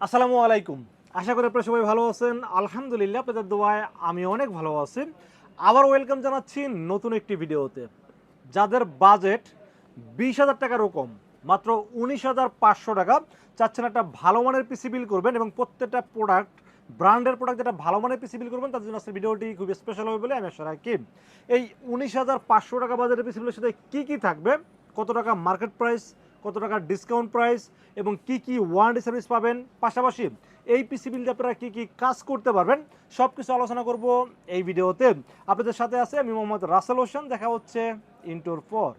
আসসালামু আলাইকুম। আশা করি আপনারা সবাই ভালো আছেন। আলহামদুলিল্লাহ আপনাদের দোয়ায় আমি অনেক ভালো আছি। আবার ওয়েলকাম জানাচ্ছি নতুন একটি ভিডিওতে। যাদের বাজেট ৳২০,০০০ কম, মাত্র ৳১৯,৫০০ চাচ্ছেন একটা ভালো মানের পিসি বিল করবেন এবং প্রত্যেকটা প্রোডাক্ট ব্র্যান্ডের প্রোডাক্ট যেটা ভালো মানের পিসি বিল করবেন তাদের জন্য আজকের ভিডিওটি খুবই স্পেশাল হবে বলে আমি আশা রাখি। এই ৳১৯,৫০০ বাজেটের পিসি বিলের সাথে কি থাকবে, কত টাকা মার্কেট প্রাইস, কত টাকা ডিসকাউন্ট প্রাইস এবং কি ওয়ারেন্টি সার্ভিস পাবেন, পাশাপাশি এই পিসি বিল দিয়ে আপনারা কি কাজ করতে পারবেন সবকিছু আলোচনা করব এই ভিডিওতে। আপনাদের সাথে আছে আমি মোহাম্মদ রাসেল হোসেন। দেখা হচ্ছে ইন্টোর পর।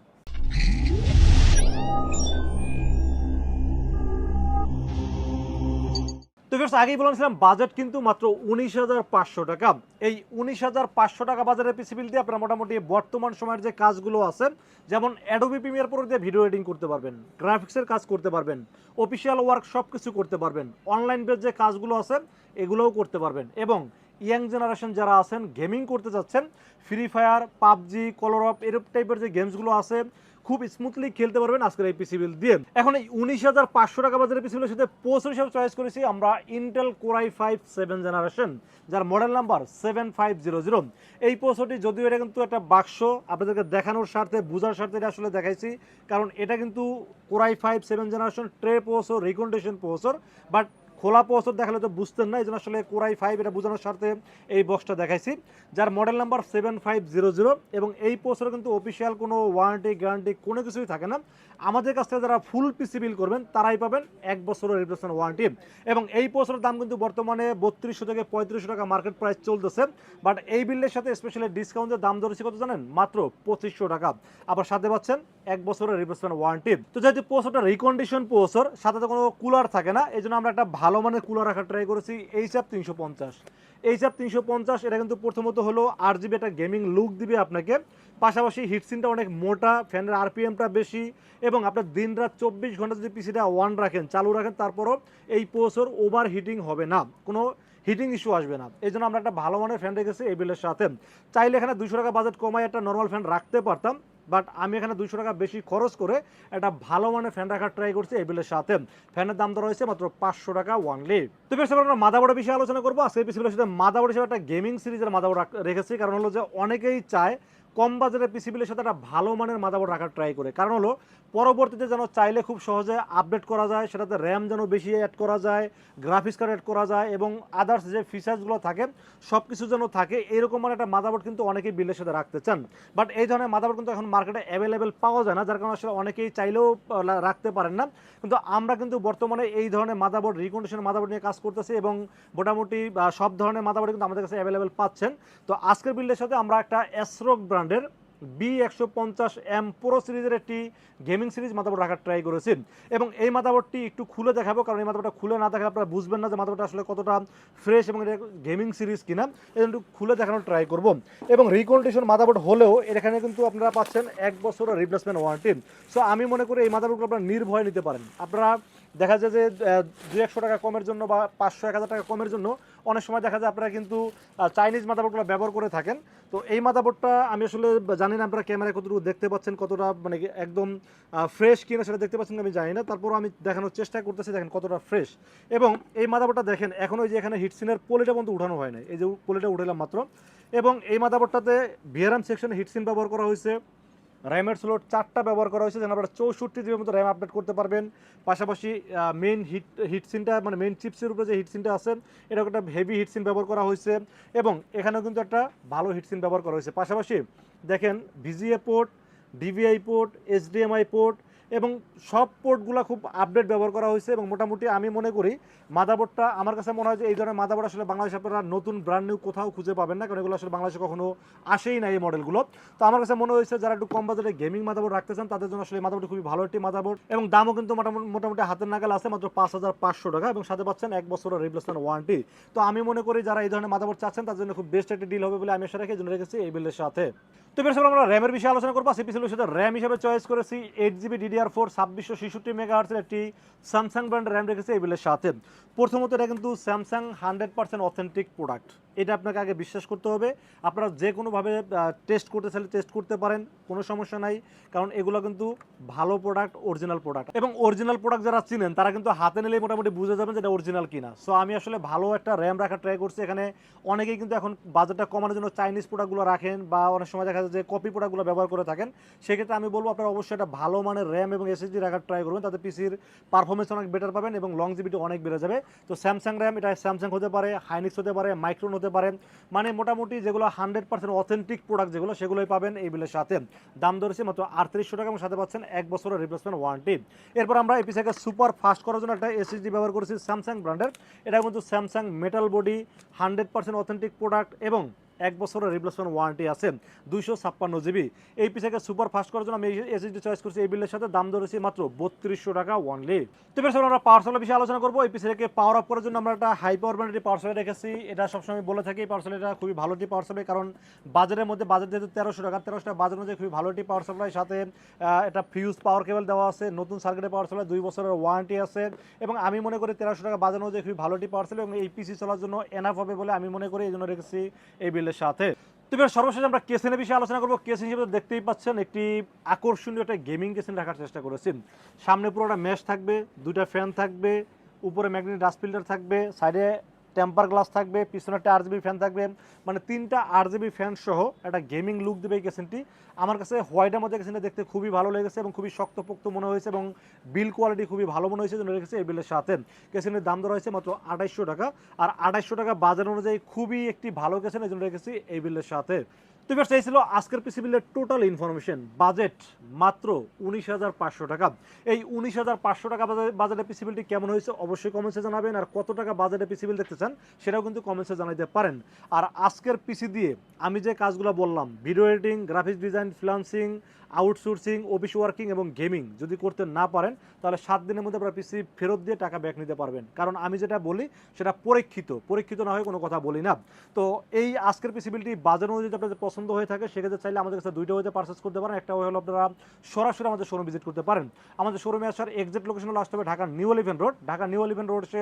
তো ভিউয়ার্স, আগেই বলেছিলাম বাজেট কিন্তু মাত্র ৳১৯,৫০০। এই ৳১৯,৫০০ বাজারের পিসি বিল দিয়ে আপনারা মোটামুটি বর্তমান সময়ের যে কাজগুলো আছে, যেমন অ্যাডোবি প্রিমিয়ার প্রো দিয়ে ভিডিও এডিটিং করতে পারবেন, গ্রাফিক্সের কাজ করতে পারবেন, অফিসিয়াল ওয়ার্ক সব কিছু করতে পারবেন, অনলাইন বেস যে কাজগুলো আছে এগুলোও করতে পারবেন এবং ইয়াং জেনারেশন যারা আছেন গেমিং করতে যাচ্ছেন, free fire, PUBG, colour of এরূপ টাইপের যে গেমসগুলো আছে খুব স্মুথলি খেলতে পারবেন আজকের এই পিসি বিল দিয়ে। এখন এই ৳১৯,৫০০ বাজারের পিসি বিলের সাথে প্রসেসর হিসেবে চয়েস করেছি আমরা ইন্টেল কোর i5 7 জেনারেশন, যার মডেল নাম্বার 7500। এই প্রসেসরটি যদিও এটা কিন্তু একটা বাক্স, আপনাদেরকে দেখানোর স্বার্থে বোঝার স্বার্থে এটা আসলে দেখাইছি, কারণ এটা কিন্তু core i5 7 generation tray processor, recondition processor, but খোলা প্রসেসর দেখালে তো বুঝতেন না, এই জন্য আসলে কোর i5 এটা বোঝানোর স্বার্থে এই বক্সটা দেখাইছি, যার মডেল নাম্বার 7500। এবং এই প্রসেসরে কিন্তু অফিসিয়াল কোনো ওয়ারেন্টি গ্যারান্টি কোনো কিছুই থাকে না। আমাদের কাছ থেকে যারা ফুল পিসি বিল করবেন তারাই পাবেন 1 বছরের রিপ্লেসমেন্ট ওয়ারেন্টি। এবং এই প্রসেসরের দাম কিন্তু বর্তমানে ৩২০০ থেকে ৩৫০০ টাকা মার্কেট প্রাইস চলতেছে, বাট এই বিলের সাথে স্পেশালি ডিসকাউন্টের দাম ধরেছি কত জানেন? মাত্র ২৫০০ টাকা। আবার সাথে পাচ্ছেন 1 বছরের রিপ্লেসমেন্ট ওয়ারেন্টি। তো যেহেতু প্রসেসরটা রিকন্ডিশন প্রসেসর, সাথে তো কোনো কুলার থাকে না, এই জন্য আমরা একটা ভালো মানের কুলার রাখার ট্রাই করেছি এইচএফ ৩৫০। এইচএফ ৩৫০ এটা কিন্তু প্রথমত হলো RGB একটা গেমিং লুক দিবে আপনাকে, পাশাপাশি হিটসিনটা অনেক মোটা, ফ্যানের আরপিএমটা বেশি এবং আপনার দিন রাত ২৪ ঘন্টা যদি পিসিটা অন রাখেন, চালু রাখেন, তারপরও এই প্রসেসর ওভার হিটিং হবে না, কোনো হিটিং ইস্যু আসবে না। এই জন্য আমরা একটা ভালো মানের ফ্যান রেখেছি এই বিলের সাথে। চাইলে এখানে ২০০ টাকা বাজেট কমায় একটা নর্মাল ফ্যান রাখতে পারতাম, বাট আমি এখানে ২০০ টাকা বেশি খরচ করে একটা ভালো মানের ফ্যান রাখার ট্রাই করছি এই বিলের সাথে। ফ্যানের দাম তো রয়েছে মাত্র ৫০০ টাকা ওয়ানলি। তো বেশ, আমরা মাদাবোর্ডের বিষয়ে আলোচনা করবো। আজকে পিসিবিলের সাথে মাদাবোর্ড হিসেবে একটা গেমিং সিরিজের মাদাবোর্ড রেখেছি, কারণ হলো যে অনেকেই চায় কম বাজারের পিসিবিলের সাথে একটা ভালো মানের মাদাবোর্ড রাখার ট্রাই করে, কারণ হলো পরবর্তীতে যেন চাইলে খুব সহজে আপডেট করা যায়, সেটাতে র্যাম যেন বেশি অ্যাড করা যায়, গ্রাফিক্স কার্ড অ্যাড করা যায় এবং আদার্স যে ফিচার্সগুলো থাকে সব কিছু যেন থাকে, এরকম মানে একটা মাদাবোর্ড কিন্তু অনেকেই বিলের সাথে রাখতে চান। বাট এই ধরনের মাদাবোর্ড কিন্তু এখন মার্কেটে অ্যাভেলেবেল পাওয়া যায় না, যার কারণে আসলে অনেকেই চাইলেও রাখতে পারেন না। কিন্তু আমরা কিন্তু বর্তমানে এই ধরনের মাদাবোর্ড, রিকন্ডিশন মাদাবোর্ড নিয়ে কাজ করতেছি এবং মোটামুটি সব ধরনের মাদাবোর্ড কিন্তু আমাদের কাছে অ্যাভেলেবেল পাচ্ছেন। তো আজকের বিল্ডের সাথে আমরা একটা এসরক ব্র্যান্ডের B150M প্রো সিরিজের একটি গেমিং সিরিজ মাদাবোর্ড রাখার ট্রাই করেছি এবং এই মাদাবোর্ডটি একটু খুলে দেখাবো, কারণ এই মাদাবোর্ডটা খুলে না দেখালে আপনারা বুঝবেন না যে মাদাবোর্ডটা আসলে কতটা ফ্রেশ এবং এটা গেমিং সিরিজ কিনা, এই জন্য একটু খুলে দেখানোর ট্রাই করব। এবং রিকন্ডিশন মাদাবোর্ড হলেও এখানে কিন্তু আপনারা পাচ্ছেন 1 বছরের রিপ্লেসমেন্ট ওয়ারেন্টি। সো আমি মনে করি এই মাদাবোর্ডগুলো আপনারা নির্ভয়ে নিতে পারেন। আপনারা দেখা যায় যে ২০০ টাকা কমের জন্য বা ৫০০-১০০০ টাকা কমের জন্য অনেক সময় দেখা যায় আপনারা কিন্তু চাইনিজ মাদাবোর্ডগুলো ব্যবহার করে থাকেন। তো এই মাদাবোর্ডটা আমি আসলে জানি না আপনারা ক্যামেরায় কতটুকু দেখতে পাচ্ছেন, কতটা মানে একদম ফ্রেশ কিনা সেটা দেখতে পাচ্ছেন আমি জানি না, তারপরও আমি দেখানোর চেষ্টা করতেছি, দেখেন কতটা ফ্রেশ। এবং এই মাদাবোর্ডটা দেখেন এখনও যে এখানে হিটসিনের পলিটা পর্যন্ত উঠানো হয় না, এই যে পলিটা উঠালাম মাত্র। এবং এই মাদাবোর্ডটাতে ভিআরএম সেকশনে হিটসিন ব্যবহার করা হয়েছে, র্যামের স্লট 4টা ব্যবহার করা হয়েছে, যেন আপনারা 64 জিবির মতো র্যাম আপডেট করতে পারবেন। পাশাপাশি মেইন হিটসিনটা মানে মেইন চিপসের উপরে যে হিটসিনটা আছে এটা একটা হেভি হিটসিন ব্যবহার করা হয়েছে এবং এখানেও কিন্তু একটা ভালো হিটসিন ব্যবহার করা হয়েছে। পাশাপাশি দেখেন VGA port, DVI port, HDMI port এবং সব পোর্টগুলো খুব আপডেট ব্যবহার করা হয়েছে। এবং মোটামুটি আমি মনে করি মাদাবোর্ডটা, আমার কাছে মনে হয় যে এই ধরনের মাদাবোর্ড আসলে বাংলাদেশে আপনারা নতুন ব্র্যান্ড নিউ কোথাও খুঁজে পাবেন না, কারণ এগুলো আসলে বাংলাদেশে কখনো আসেই না এই মডেলগুলো। তো আমার কাছে মনে হয়েছে যারা একটু কম বাজেটে গেমিং মাদাবোর্ড রাখতে চান তাদের জন্য আসলে মাদাবোর্ড খুবই ভালো একটি মাদাবোর্ড এবং দামও কিন্তু মোটামুটি হাতের নাগাল আছে, মাত্র ৫,৫০০ টাকা এবং সাথে পাচ্ছেন 1 বছরের রিপ্লেসমেন্ট ওয়ারেন্টি। তো আমি মনে করি যারা এই ধরনের মাদাবোর্ড চাচ্ছেন তার জন্য খুব বেস্ট একটি ডিল হবে বলে আমি আশা রাখি, এই জন্য রেখেছি এই বিলের সাথে। তো বেশ আমরা র্যামের বিষয়ে আলোচনা করবো। পিসির সাথে র্যাম হিসেবে চয়েস করেছি 8GB DDR4 2666 একটি স্যামসাং ব্র্যান্ডের র্যাম রেখেছি এই বিলের সাথে। প্রথমত এটা কিন্তু স্যামসাং 100% অথেন্টিক প্রোডাক্ট, এটা আপনাকে আগে বিশ্বাস করতে হবে। আপনারা যে কোনোভাবে টেস্ট করতে চাইলে টেস্ট করতে পারেন, কোনো সমস্যা নাই, কারণ এগুলো কিন্তু ভালো প্রোডাক্ট, অরিজিনাল প্রোডাক্ট। এবং অরিজিনাল প্রোডাক্ট যারা চিনেন তারা কিন্তু হাতে নিলেই মোটামুটি বুঝে যাবেন যে এটা অরিজিনাল কিনা। সো আমি আসলে ভালো একটা র্যাম রাখার ট্রাই করছি। এখানে অনেকেই কিন্তু এখন বাজেটটা কমানোর জন্য চাইনিজ প্রোডাক্টগুলো রাখেন বা অনেক সময় দেখা যায় যে কপি প্রোডাক্টগুলো ব্যবহার করে থাকেন। সেক্ষেত্রে আমি বলবো আপনারা অবশ্যই একটা ভালো মানের র্যাম এবং এসএসডি রাখার ট্রাই করবেন, তাতে পিসির পারফরমেন্স অনেক বেটার পাবেন এবং লংজিভিটি অনেক বেড়ে যাবে। তো স্যামসাং র্যাম, এটা স্যামসাং হতে পারে, হাইনিক্স হতে পারে, মাইক্রোন হতে পারে, মানে মোটামুটি যেগুলো 100% অথেন্টিক প্রোডাক্ট যেগুলো সেগুলোই পাবেন এই বিলের সাথে। দাম ধরেছে মাত্র 3800 টাকা এবং সাথে পাচ্ছেন 1 বছরের রিপ্লেসমেন্ট ওয়ারেন্টি। এরপর আমরা এই পিসিকে সুপার ফাস্ট করার জন্য একটা এসএসডি ব্যবহার করেছি স্যামসাং ব্র্যান্ডের। এটা কিন্তু Samsung metal body, 100% authentic product এবং 1 বছরের রিপ্লেসমেন্ট ওয়ারেন্টি আছে, 256GB। এই পিসিকে সুপার ফাস্ট করার জন্য আমি এসএসডি চয়েস করছি এই বিলের সাথে। দাম ধরেছি মাত্র 3200 টাকা অনলি। তো বেশ আমরা পাওয়ার সাপ্লাই বিষয়ে আলোচনা করবো। এই পিসিকে পাওয়ার আপ করার জন্য আমরা একটা হাই পাওয়ার ব্যান্ডের পাওয়ার সাপ্লাই রেখেছি। এটা সবসময় বলে থাকি পাওয়ার সাপ্লাইটা খুবই ভালো একটি পাওয়ার সাপ্লাই, কারণ বাজারের মধ্যে বাজার যেহেতু 1300 টাকা, 1300 টাকা বাজারের মধ্যে খুবই ভালো একটি পাওয়ার সাপ্লাই। সাথে এটা ফিউজ পাওয়ার কেবল দেওয়া আছে, নতুন সার্কিটের পাওয়ার সাপ্লাই, 2 বছরের ওয়ারেন্টি আছে এবং আমি মনে করি 1300 টাকা বাজারের মধ্যে খুবই ভালো একটি পাওয়ার সাপ্লাই এবং এই পিসি চলার জন্য এনাফ হবে বলে আমি মনে করি, এই জন্য রেখেছি এই বিলের সাথে। তো এবার সর্বশেষ আমরা কেসিনের বিষয়ে আলোচনা করবো। কেসিন হিসেবে দেখতেই পাচ্ছেন একটি আকর্ষণীয় একটা গেমিং কেসিন রাখার চেষ্টা করেছি। সামনে পুরোটা ম্যাশ থাকবে, দুইটা ফ্যান থাকবে, উপরে ম্যাগনেটিক ডাস্ট ফিল্টার থাকবে, সাইডে টেম্পার গ্লাস থাকবে, পিছনে একটা আরজিবি ফ্যান থাকবে, মানে 3টা আরজিবি ফ্যান সহ একটা গেমিং লুক দেবে এই কেসিনটি। আমার কাছে হোয়াইটের মধ্যে কেসিনটা দেখতে খুবই ভালো লেগেছে এবং খুবই শক্তপোক্ত মনে হয়েছে এবং বিল কোয়ালিটি খুবই ভালো মনে হয়েছে, জন্য রেখেছে এই বিলের সাথে। কেসিনের দাম ধরা হয়েছে মাত্র 2800 টাকা, আর 2800 টাকা বাজার অনুযায়ী খুবই একটি ভালো কেসিন, এই জন্য রেখেছি এই বিলের সাথে। তো এবার চাইছিল আজকের পিসি বিলের টোটাল ইনফরমেশন। বাজেট মাত্র 19,500 টাকা। এই 19,500 টাকা বাজেটে পিসি বিলটি কেমন হয়েছে অবশ্যই কমেন্টসে জানাবেন, আর কত টাকা বাজেটে পিসি বিল দেখতে চান সেটাও কিন্তু কমেন্টসে জানাইতে পারেন। আর আজকের পিসি দিয়ে আমি যে কাজগুলো বললাম, video editing, graphics design, freelancing, outsourcing, office working এবং গেমিং যদি করতে না পারেন তাহলে 7 দিনের মধ্যে আপনারা পিসি ফেরত দিয়ে টাকা ব্যাক নিতে পারবেন, কারণ আমি যেটা বলি সেটা পরীক্ষিত না হয়ে কোনো কথা বলি না। তো এই আজকের পিসি বিলটি বাজার অনুযায়ী আপনাদের পছন্দ হয়ে থাকে সেক্ষেত্রে চাইলে আমাদের কাছে দুইটা হতে পারচেস করতে পারেন। একটা হলো আপনারা সরাসরি আমাদের শোরুম ভিজিট করতে পারেন। আমাদের শোরুমে আসার এক্সাক্ট লোকেশন হলো আসতে হবে Dhaka new elephant road. Dhaka new elephant road সে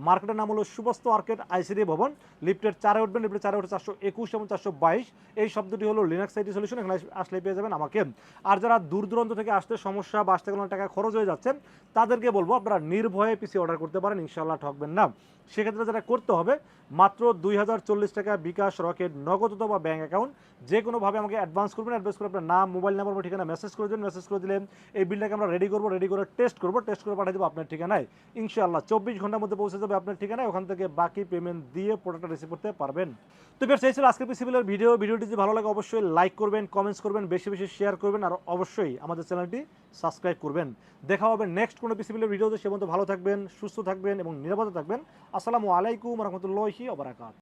মার্কেটের নাম হলো সুবস্ত আর্কেড আইসিডি ভবন। লিফটের 4-এ উঠবেন, লিফটের 4-এ উঠে 421 এবং 422 এই শব্দটি হলো লিনাক্স আইটি সলিউশন, এখানে আসলে পেয়ে যাবেন আমাকে। আর যারা দূর দূরান্ত থেকে আসতে সমস্যা বা আসতে কোনো টাকা খরচ হয়ে যাচ্ছে তাদেরকে বলবো আপনারা নির্ভয়ে পিসি অর্ডার করতে পারেন, ইনশাআল্লাহ ঠকবেন না। সেক্ষেত্রে যেটা করতে হবে মাত্র 2040 টাকা বিকাশ, রকেট, নগদ অথবা ব্যাঙ্ক অ্যাকাউন্ট যে কোনোভাবে আমাকে অ্যাডভান্স করবেন। অ্যাডভান্স করে আপনার নাম, মোবাইল নাম্বার বা ঠিকানা মেসেজ করে দেবেন। মেসেজ করে দিলে এই বিলটাকে আমরা রেডি করে টেস্ট করে পাঠিয়ে দেবো আপনার ঠিকানায়। ইনশাআল্লাহ 24 ঘন্টার মধ্যে পৌঁছে যাবে আপনার ঠিকানায়, ওখান থেকে বাকি পেমেন্ট দিয়ে প্রোডাক্টটা রিসিভ করতে পারবেন। তো বেশ এই ছিল আজকের পিসি বিলের ভিডিওটি যদি ভালো লাগে অবশ্যই লাইক করবেন, কমেন্টস করবেন, বেশি বেশি শেয়ার করবেন, আর অবশ্যই আমাদের চ্যানেলটি সাবস্ক্রাইব করবেন। দেখা হবে নেক্সট কোনো পিসি বিলের ভিডিওতে। সে পর্যন্ত ভালো থাকবেন, সুস্থ থাকবেন এবং নিরাপদে থাকবেন। আসসালামু আলাইকুম ওয়া রাহমাতুল্লাহি ওয়া বারাকাতুহু।